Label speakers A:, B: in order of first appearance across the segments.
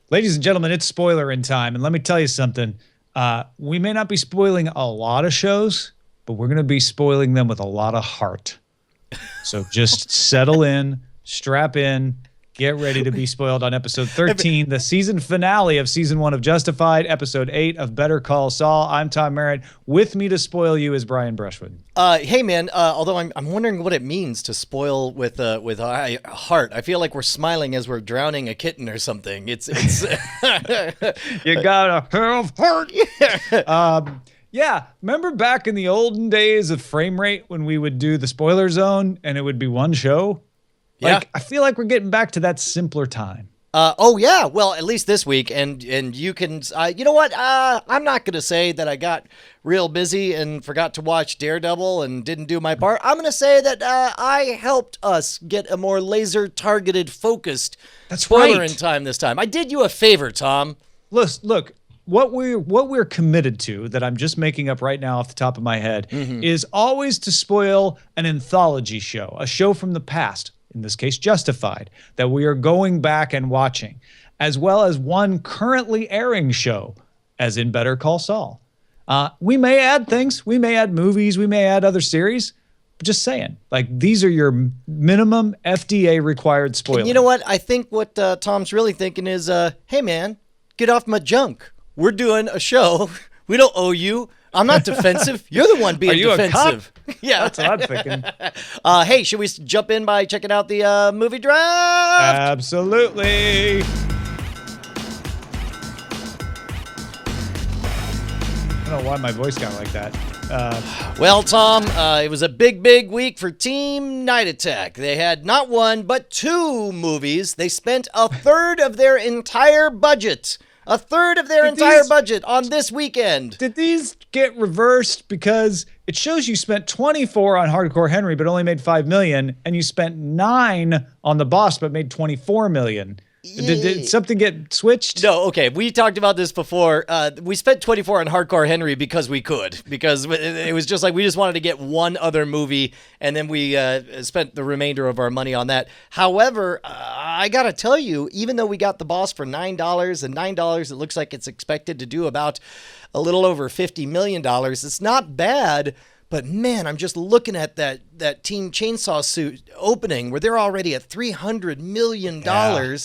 A: Ladies and gentlemen, it's Spoilerin time, and let me tell you something. We may not be spoiling a lot of shows, but we're going to be spoiling them with a lot of heart. So just settle in, strap in, get ready to be spoiled on episode 13, the season finale of season 1 of Justified, episode 8 of Better Call Saul. I'm Tom Merritt. With me to spoil you is Brian Brushwood.
B: Hey man, although I'm wondering what it means to spoil with a heart. I feel like we're smiling as we're drowning a kitten or something. It's
A: You gotta have heart. Yeah, remember back in the olden days of frame rate when we would do the spoiler zone and it would be one show?
B: Yeah.
A: I feel like we're getting back to that simpler time.
B: Oh yeah, well at least this week, and you can, you know what? I'm not gonna say that I got real busy and forgot to watch Daredevil and didn't do my part. I'm gonna say that I helped us get a more laser targeted, focused spoiler in time this time. I did you a favor, Tom.
A: Look. What we're committed to, that I'm just making up right now off the top of my head, is always to spoil an anthology show, a show from the past, in this case Justified, that we are going back and watching, as well as one currently airing show, as in Better Call Saul. We may add things, we may add movies, we may add other series, but just saying, like, these are your minimum FDA required spoilers.
B: And you know what? I think what Tom's really thinking is, hey man, get off my junk. We're doing a show. We don't owe you. I'm not defensive. You're the one being defensive.
A: A cop? Yeah, that's what I'm thinking.
B: Hey, should we jump in by checking out the movie draft?
A: Absolutely. I don't know why my voice got like that.
B: Well, Tom, it was a big week for Team Night Attack. They had not one, but 2 movies. They spent a third of their entire budget. A third of their entire budget on this weekend.
A: Did these get reversed? Because it shows you spent 24 on Hardcore Henry, but only made $5 million, and you spent 9 on The Boss, but made $24 million. Did something get switched?
B: No, okay. We talked about this before. We spent 24 on Hardcore Henry because we could. Because it was just like we just wanted to get one other movie, and then we spent the remainder of our money on that. However, I got to tell you, even though we got The Boss for $9, and $9, it looks like it's expected to do about a little over $50 million. It's not bad. But man, I'm just looking at that Team Chainsaw Suit opening where they're already at $300 million. Yeah.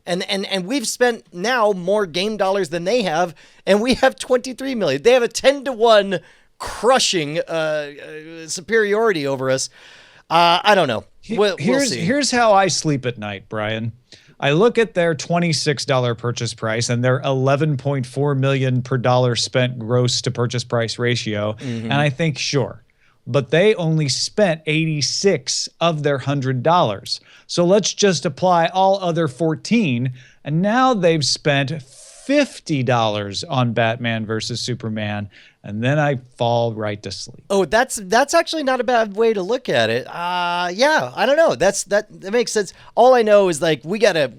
B: And we've spent now more game dollars than they have, and we have $23 million. They have a 10-to-1 crushing superiority over us. I don't know. We'll see.
A: Here's how I sleep at night, Brian. I look at their $26 purchase price and their $11.4 million per dollar spent gross to purchase price ratio, and I think, sure. But they only spent $86 of their $100. So let's just apply all other 14, and now they've spent $50 on Batman versus Superman, and then I fall right to sleep.
B: Oh, that's actually not a bad way to look at it. Yeah, I don't know. That makes sense. All I know is, like, we gotta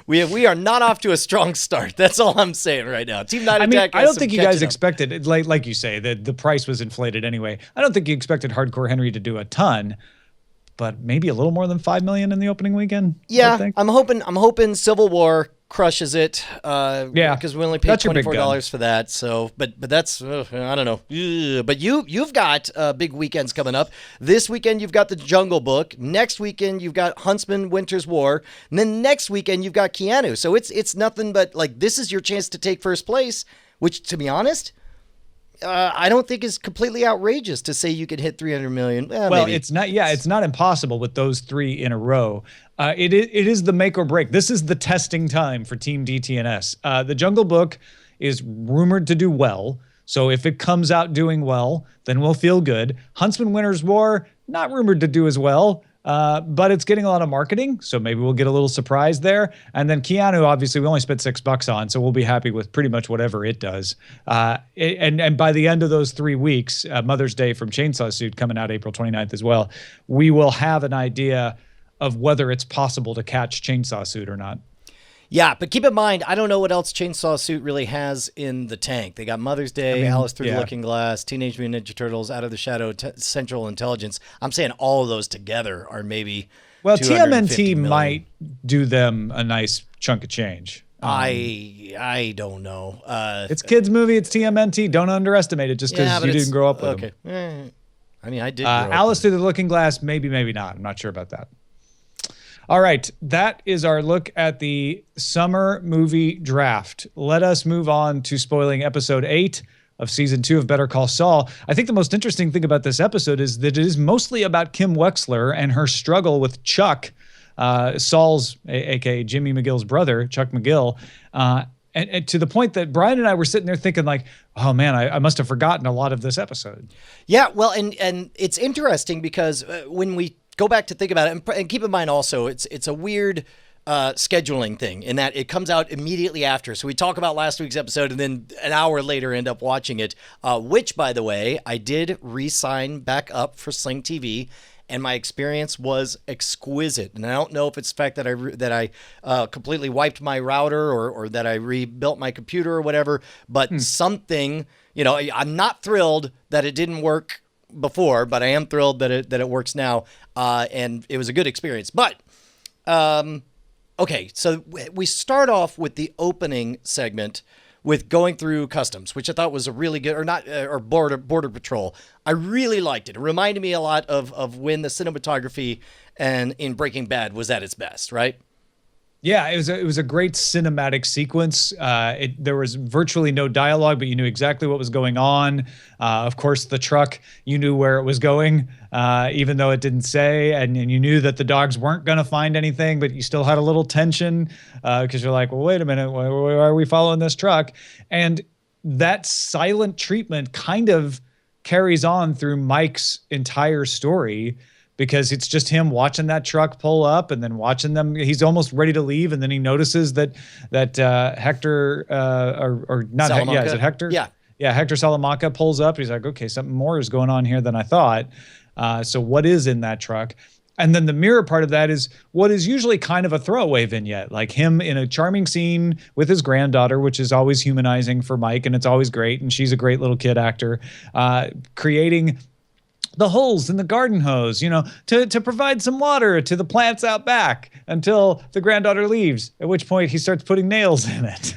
B: we are not off to a strong start. That's all I'm saying right now. Team Night Attack.
A: I don't think you guys expected, like you say, the price was inflated anyway. I don't think you expected Hardcore Henry to do a ton, but maybe a little more than $5 million in the opening weekend.
B: Yeah, I'm hoping Civil War crushes it. Because we only paid $24 for that. So, but that's I don't know. But you've got big weekends coming up. This weekend you've got The Jungle Book. Next weekend you've got Huntsman: Winter's War. And then next weekend you've got Keanu. So it's nothing but, like, this is your chance to take first place. Which, to be honest, I don't think is completely outrageous to say you could hit 300 million.
A: Well, maybe. It's not. Yeah, it's not impossible with those 3 in a row. It is the make or break. This is the testing time for Team DTNS. The Jungle Book is rumored to do well. So if it comes out doing well, then we'll feel good. Huntsman: Winter's War, not rumored to do as well. But it's getting a lot of marketing, so maybe we'll get a little surprise there. And then Keanu, obviously, we only spent $6 on, so we'll be happy with pretty much whatever it does. And by the end of those 3 weeks, Mother's Day from Chainsaw Suit coming out April 29th as well, we will have an idea of whether it's possible to catch Chainsaw Suit or not.
B: Yeah, but keep in mind, I don't know what else Chainsaw Suit really has in the tank. They got Mother's Day, Alice Through the Looking Glass, Teenage Mutant Ninja Turtles, Out of the Shadow, Central Intelligence. I'm saying all of those together are maybe
A: TMNT might do them a nice chunk of change.
B: I don't know.
A: It's kids movie. It's TMNT. Don't underestimate it just because you didn't grow up with
B: them. I mean, I did. Grow up
A: Alice Through the Looking Glass, maybe not. I'm not sure about that. All right, that is our look at the summer movie draft. Let us move on to spoiling episode 8 of season 2 of Better Call Saul. I think the most interesting thing about this episode is that it is mostly about Kim Wexler and her struggle with Chuck, Saul's, aka Jimmy McGill's brother, Chuck McGill, and to the point that Brian and I were sitting there thinking like, oh man, I must have forgotten a lot of this episode.
B: Yeah, well, and it's interesting because when we go back to think about it, and keep in mind also, it's a weird scheduling thing in that it comes out immediately after. So we talk about last week's episode and then an hour later end up watching it, which, by the way, I did re-sign back up for Sling TV. And my experience was exquisite. And I don't know if it's the fact that I completely wiped my router or that I rebuilt my computer or whatever, but something, I'm not thrilled that it didn't work before, but I am thrilled that it works now. And it was a good experience. But, okay, so we start off with the opening segment with going through customs, which I thought was a really good, or border patrol. I really liked it. It reminded me a lot of when the cinematography in Breaking Bad was at its best, right?
A: Yeah, it was a great cinematic sequence. There was virtually no dialogue, but you knew exactly what was going on. Of course, the truck, you knew where it was going, even though it didn't say, and you knew that the dogs weren't going to find anything, but you still had a little tension because you're like, well, wait a minute, why are we following this truck? And that silent treatment kind of carries on through Mike's entire story, because it's just him watching that truck pull up and then watching them. He's almost ready to leave, and then he notices that Hector or not,
B: Salamanca.
A: Is it Hector?
B: Yeah,
A: Hector Salamanca pulls up. He's like, okay, something more is going on here than I thought. So what is in that truck? And then the mirror part of that is what is usually kind of a throwaway vignette, like him in a charming scene with his granddaughter, which is always humanizing for Mike, and it's always great. And she's a great little kid actor, creating the holes in the garden hose, to provide some water to the plants out back until the granddaughter leaves, at which point he starts putting nails in it.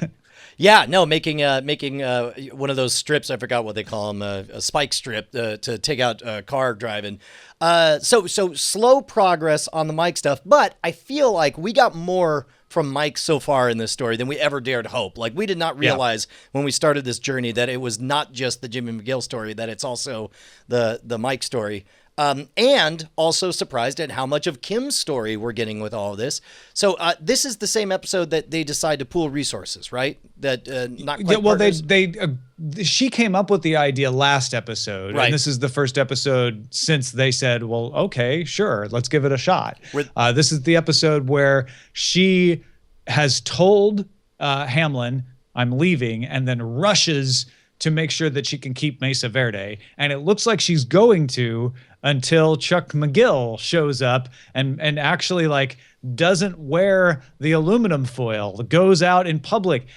B: Yeah, no, making one of those strips, I forgot what they call them, a spike strip to take out car driving. So slow progress on the Mike stuff, but I feel like we got more from Mike so far in this story than we ever dared hope. Like, we did not realize when we started this journey that it was not just the Jimmy McGill story, that it's also the Mike story. And also surprised at how much of Kim's story we're getting with all of this. So this is the same episode that they decide to pool resources, right? That not quite.
A: Well, she came up with the idea last episode,
B: right.
A: And this is the first episode since they said, well, okay, sure, let's give it a shot. This is the episode where she has told Hamlin, I'm leaving, and then rushes to make sure that she can keep Mesa Verde. And it looks like she's going to until Chuck McGill shows up and actually doesn't wear the aluminum foil, goes out in public,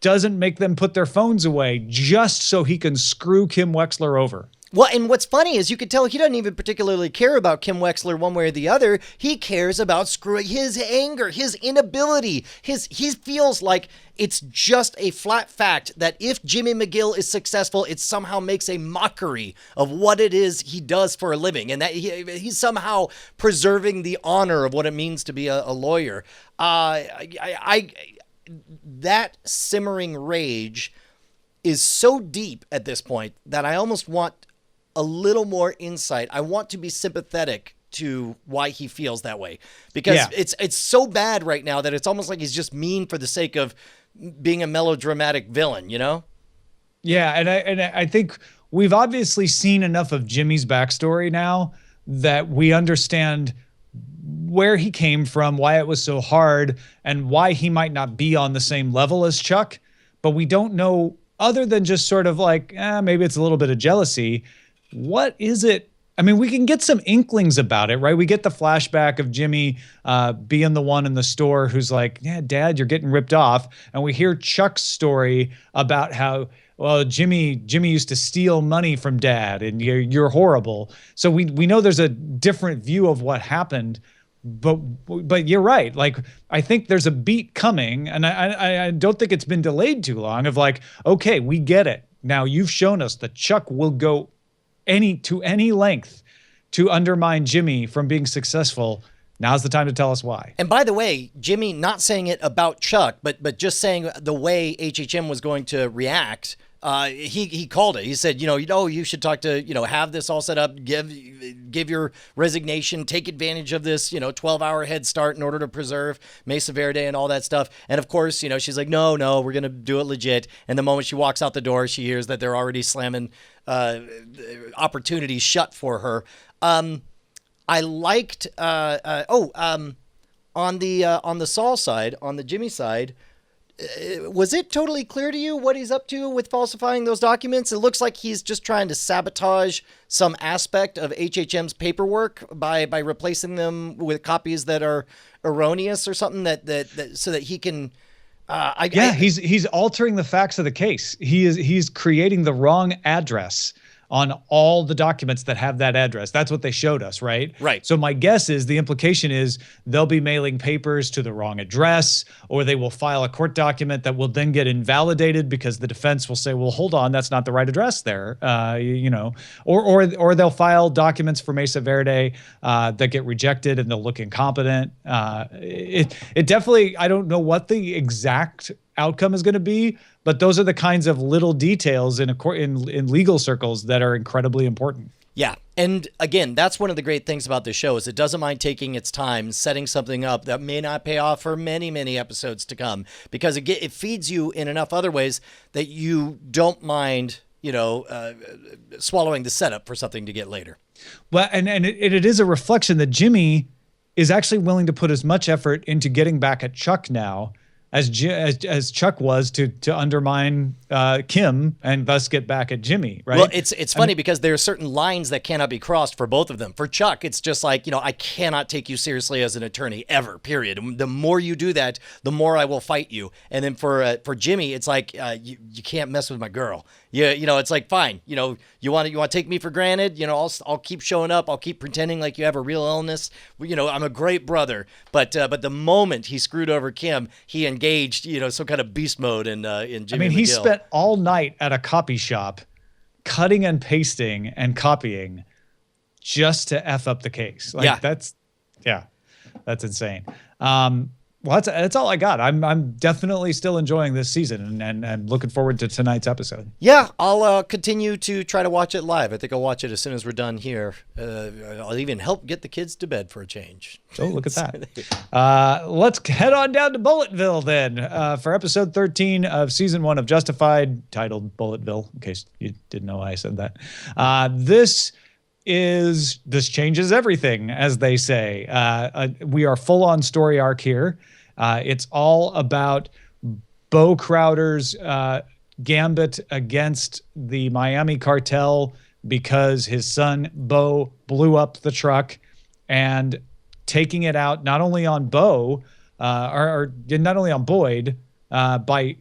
A: doesn't make them put their phones away just so he can screw Kim Wexler over.
B: Well, and what's funny is you could tell he doesn't even particularly care about Kim Wexler one way or the other. He cares about screwing his anger, his inability. He feels like it's just a flat fact that if Jimmy McGill is successful, it somehow makes a mockery of what it is he does for a living, and that he's somehow preserving the honor of what it means to be a lawyer. That simmering rage is so deep at this point that I almost want a little more insight. I want to be sympathetic to why he feels that way, because it's so bad right now that it's almost like he's just mean for the sake of being a melodramatic villain,
A: Yeah, and I think we've obviously seen enough of Jimmy's backstory now that we understand where he came from, why it was so hard, and why he might not be on the same level as Chuck. But we don't know, other than just sort of maybe it's a little bit of jealousy. What is it? I mean, we can get some inklings about it, right? We get the flashback of Jimmy being the one in the store who's like, yeah, Dad, you're getting ripped off. And we hear Chuck's story about how, well, Jimmy used to steal money from Dad and you're horrible. So we know there's a different view of what happened. but you're right. Like, I think there's a beat coming, and I don't think it's been delayed too long of like, okay, we get it. Now you've shown us that Chuck will go any length to undermine Jimmy from being successful. Now's the time to tell us why.
B: And by the way, Jimmy not saying it about Chuck, but just saying the way HHM was going to react. He called it. He said, you should talk to, have this all set up, give your resignation, take advantage of this, 12-hour head start in order to preserve Mesa Verde and all that stuff. And of course, she's like, no, we're going to do it legit. And the moment she walks out the door, she hears that they're already slamming opportunities shut for her. I liked, on the Saul side, on the Jimmy side, was it totally clear to you what he's up to with falsifying those documents? It looks like he's just trying to sabotage some aspect of HHM's paperwork by replacing them with copies that are erroneous or something that so that he can.
A: He's altering the facts of the case. He's creating the wrong address on all the documents that have that address. That's what they showed us, right?
B: Right.
A: So my guess is the implication is they'll be mailing papers to the wrong address, or they will file a court document that will then get invalidated because the defense will say, well, hold on, that's not the right address there. Or they'll file documents for Mesa Verde that get rejected and they'll look incompetent. It definitely, I don't know what the exact outcome is going to be, but those are the kinds of little details in legal circles that are incredibly important.
B: Yeah. And again, that's one of the great things about this show is it doesn't mind taking its time, setting something up that may not pay off for many, many episodes to come, because it feeds you in enough other ways that you don't mind, swallowing the setup for something to get later.
A: Well, and it is a reflection that Jimmy is actually willing to put as much effort into getting back at Chuck now as Chuck was to undermine Kim and thus get back at Jimmy, right?
B: Well, it's funny because there are certain lines that cannot be crossed for both of them. For Chuck, it's just like, I cannot take you seriously as an attorney ever, period. The more you do that, the more I will fight you. And then for Jimmy, it's like, you can't mess with my girl. Yeah, it's like, fine, you want to take me for granted, I'll keep showing up, I'll keep pretending like you have a real illness. I'm a great brother, but the moment he screwed over Kim, he engaged, some kind of beast mode in Jimmy.
A: He spent all night at a copy shop cutting and pasting and copying just to F up the case. That's insane. Well, that's all I got. I'm definitely still enjoying this season and looking forward to tonight's episode.
B: Yeah, I'll continue to try to watch it live. I think I'll watch it as soon as we're done here. I'll even help get the kids to bed for a change.
A: Oh, look at that. Let's head on down to Bulletville then for episode 13 of season 1 of Justified, titled Bulletville, in case you didn't know why I said that. This changes everything, as they say. We are full on story arc here. It's all about Bo Crowder's gambit against the Miami cartel because his son Bo blew up the truck, and taking it out not only on Bo or not only on Boyd by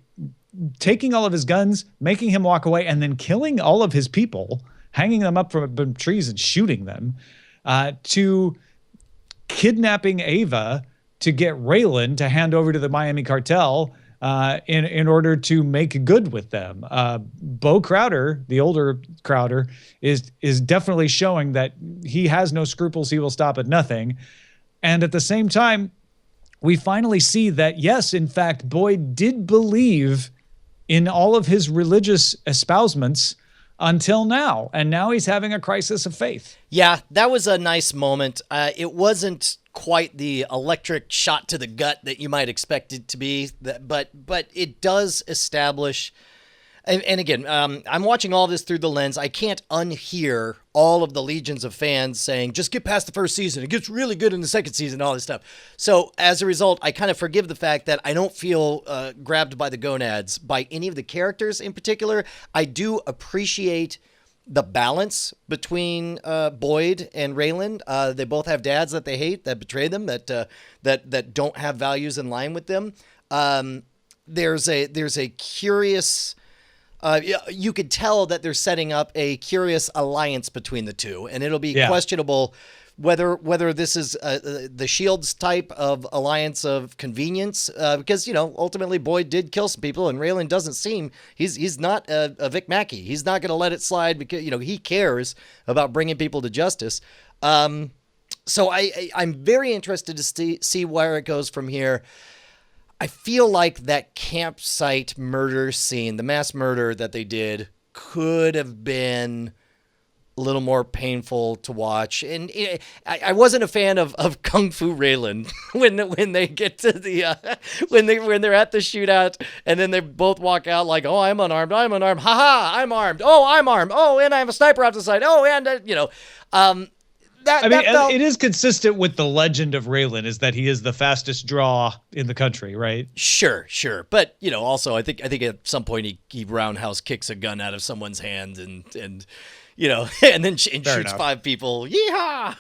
A: taking all of his guns, making him walk away, and then killing all of his people, hanging them up from trees and shooting them, to kidnapping Ava to get Raylan to hand over to the Miami cartel in order to make good with them. Bo Crowder, the older Crowder, is definitely showing that he has no scruples. He will stop at nothing. And at the same time, we finally see that, yes, in fact, Boyd did believe in all of his religious espousements until now. And now he's having a crisis of faith.
B: Yeah, that was a nice moment. It wasn't quite the electric shot to the gut that you might expect it to be, but it does establish. And again, I'm watching all this through the lens. I can't unhear all of the legions of fans saying, just get past the first season. It gets really good in the second season, all this stuff. So as a result, I kind of forgive the fact that I don't feel grabbed by the gonads by any of the characters in particular. I do appreciate the balance between Boyd and Raylan. They both have dads that they hate, that betray them, that don't have values in line with them. There's a curious. You could tell that they're setting up a curious alliance between the two, and it'll be questionable whether this is the Shield's type of alliance of convenience, because ultimately Boyd did kill some people, and Raylan doesn't seem he's not a Vic Mackey. He's not going to let it slide because he cares about bringing people to justice. So I'm very interested to see where it goes from here. I feel like that campsite murder scene, the mass murder that they did, could have been a little more painful to watch. And I wasn't a fan of Kung Fu Raylan when they get to the when they're at the shootout, and then they both walk out like, oh, I'm unarmed, haha, I'm armed, oh, I'm armed, oh, and I have a sniper off the side, oh, and
A: it is consistent with the legend of Raylan, is that he is the fastest draw in the country, right?
B: Sure. But, also I think at some point he roundhouse kicks a gun out of someone's hand and and then shoots
A: enough.
B: 5 people. Yeehaw!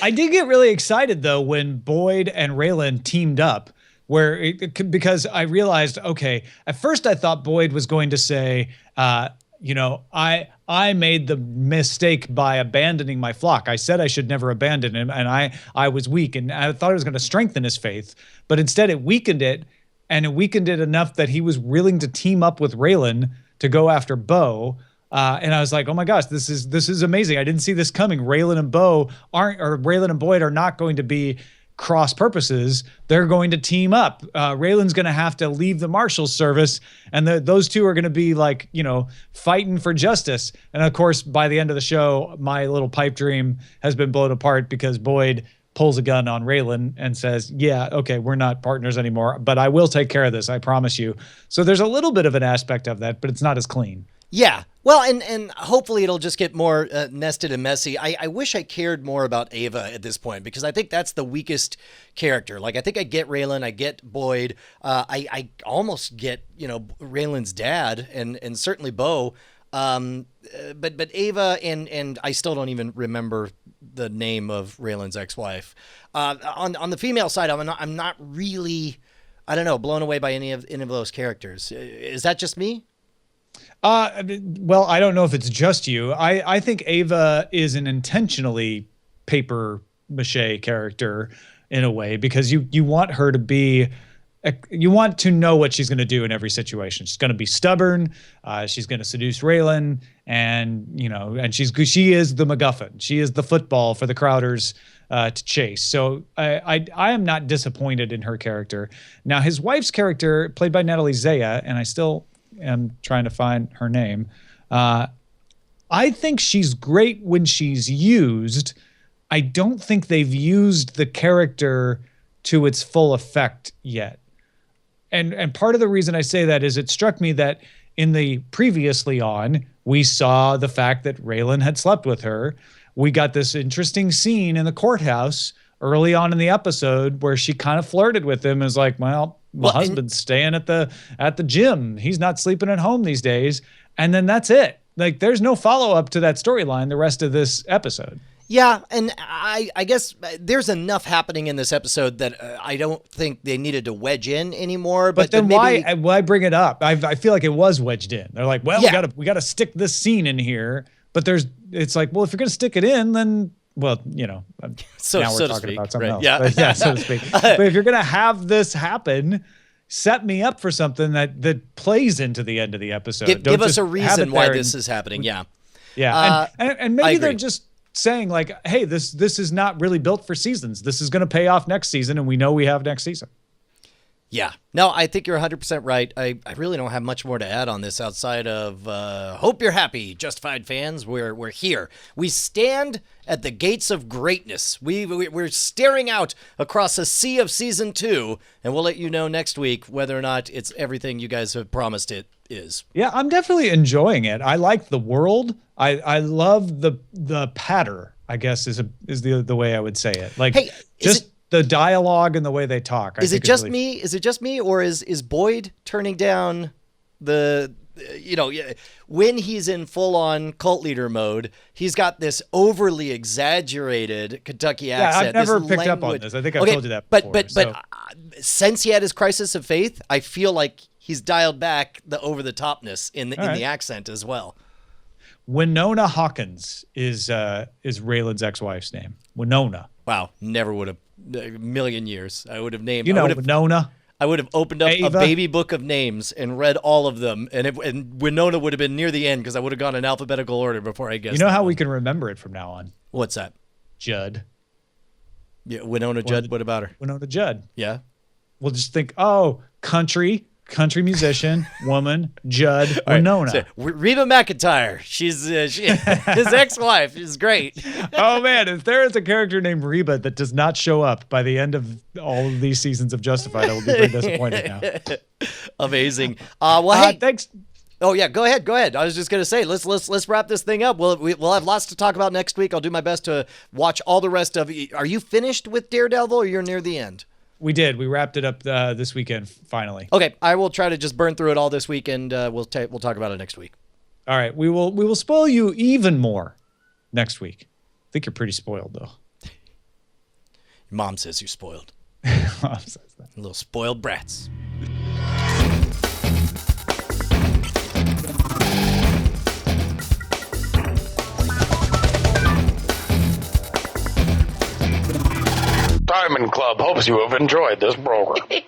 A: I did get really excited though when Boyd and Raylan teamed up, because I realized, okay, at first I thought Boyd was going to say, I made the mistake by abandoning my flock. I said I should never abandon him, and I was weak, and I thought it was going to strengthen his faith, but instead it weakened it, and it weakened it enough that he was willing to team up with Raylan to go after Bo. And I was like, oh my gosh, this is amazing. I didn't see this coming. Raylan and Boyd are not going to be cross purposes. They're going to team up. Raylan's going to have to leave the Marshal's service, and those two are going to be like, fighting for justice. And of course, by the end of the show, my little pipe dream has been blown apart because Boyd pulls a gun on Raylan and says, yeah, okay, we're not partners anymore, but I will take care of this. I promise you. So there's a little bit of an aspect of that, but it's not as clean.
B: Yeah. Well, and hopefully it'll just get more nested and messy. I wish I cared more about Ava at this point, because I think that's the weakest character. Like, I think I get Raylan, I get Boyd, I almost get, Raylan's dad and certainly Bo. But Ava and I still don't even remember the name of Raylan's ex-wife. On the female side, I'm not really, I don't know, blown away by any of those characters. Is that just me?
A: Well, I don't know if it's just you. I think Ava is an intentionally paper mache character in a way, because you want her to be, you want to know what she's going to do in every situation. She's going to be stubborn. She's going to seduce Raylan, and she is the MacGuffin. She is the football for the Crowders to chase. So I am not disappointed in her character. Now, his wife's character, played by Natalie Zaya, and I still am trying to find her name. I think she's great when she's used. I don't think they've used the character to its full effect yet. And part of the reason I say that is it struck me that in the previously on, we saw the fact that Raylan had slept with her. We got this interesting scene in the courthouse early on in the episode where she kind of flirted with him and was like, well, my husband's staying at the gym. He's not sleeping at home these days. And then that's it. Like, there's no follow-up to that storyline the rest of this episode.
B: Yeah, and I guess there's enough happening in this episode that I don't think they needed to wedge in anymore. But
A: then why bring it up? I feel like it was wedged in. They're like, well, we gotta stick this scene in here. But it's like, well, if you're gonna stick it in, then now we're talking about something else.
B: Yeah,
A: yeah, so to speak. But if you're gonna have this happen, set me up for something that plays into the end of the episode.
B: Give us a reason why this is happening. Yeah,
A: and maybe they're just saying like, hey, this is not really built for seasons. This is going to pay off next season, and we know we have next season.
B: Yeah. No, I think you're 100% right. I really don't have much more to add on this outside of hope you're happy, Justified fans. We're here. We stand at the gates of greatness. We're staring out across a sea of season 2, and we'll let you know next week whether or not it's everything you guys have promised it is.
A: Yeah, I'm definitely enjoying it. I like the world. I love the patter, I guess is the way I would say it. Like, hey, the dialogue and the way they talk.
B: Is it just me? Is it just me, or is Boyd turning down the, when he's in full-on cult leader mode, he's got this overly exaggerated Kentucky accent.
A: Yeah, I've never picked up on this. I think I've told you that before.
B: But since he had his crisis of faith, I feel like he's dialed back the over-the-topness in the accent as well.
A: Winona Hawkins is Raylan's ex-wife's name. Winona.
B: Wow, never would have. A million years. I would have named.
A: Winona.
B: I would have opened up
A: Ava.
B: a baby book of names and read all of them, and Winona would have been near the end because I would have gone in alphabetical order before I guessed.
A: You know how we can remember it from now on?
B: What's that?
A: Judd.
B: Yeah, Winona Judd. What about her?
A: Winona Judd.
B: Yeah.
A: We'll just think, country musician, woman, Judd, Winona.
B: So, Reba McEntire. She's his ex-wife. She's great.
A: Oh man, if there is a character named Reba that does not show up by the end of all of these seasons of Justified, I will be very disappointed now.
B: Amazing. Hey,
A: thanks.
B: Oh yeah, go ahead. I was just gonna say, let's wrap this thing up. We'll have lots to talk about next week. I'll do my best to watch all the rest of it. Are you finished with Daredevil, or you're near the end?
A: We did. We wrapped it up this weekend, finally.
B: Okay, I will try to just burn through it all this week, and we'll talk about it next week.
A: All right, we will spoil you even more next week. I think you're pretty spoiled, though.
B: Your mom says you're spoiled.
A: Mom says that.
B: Little spoiled brats.
C: Diamond Club hopes you have enjoyed this program.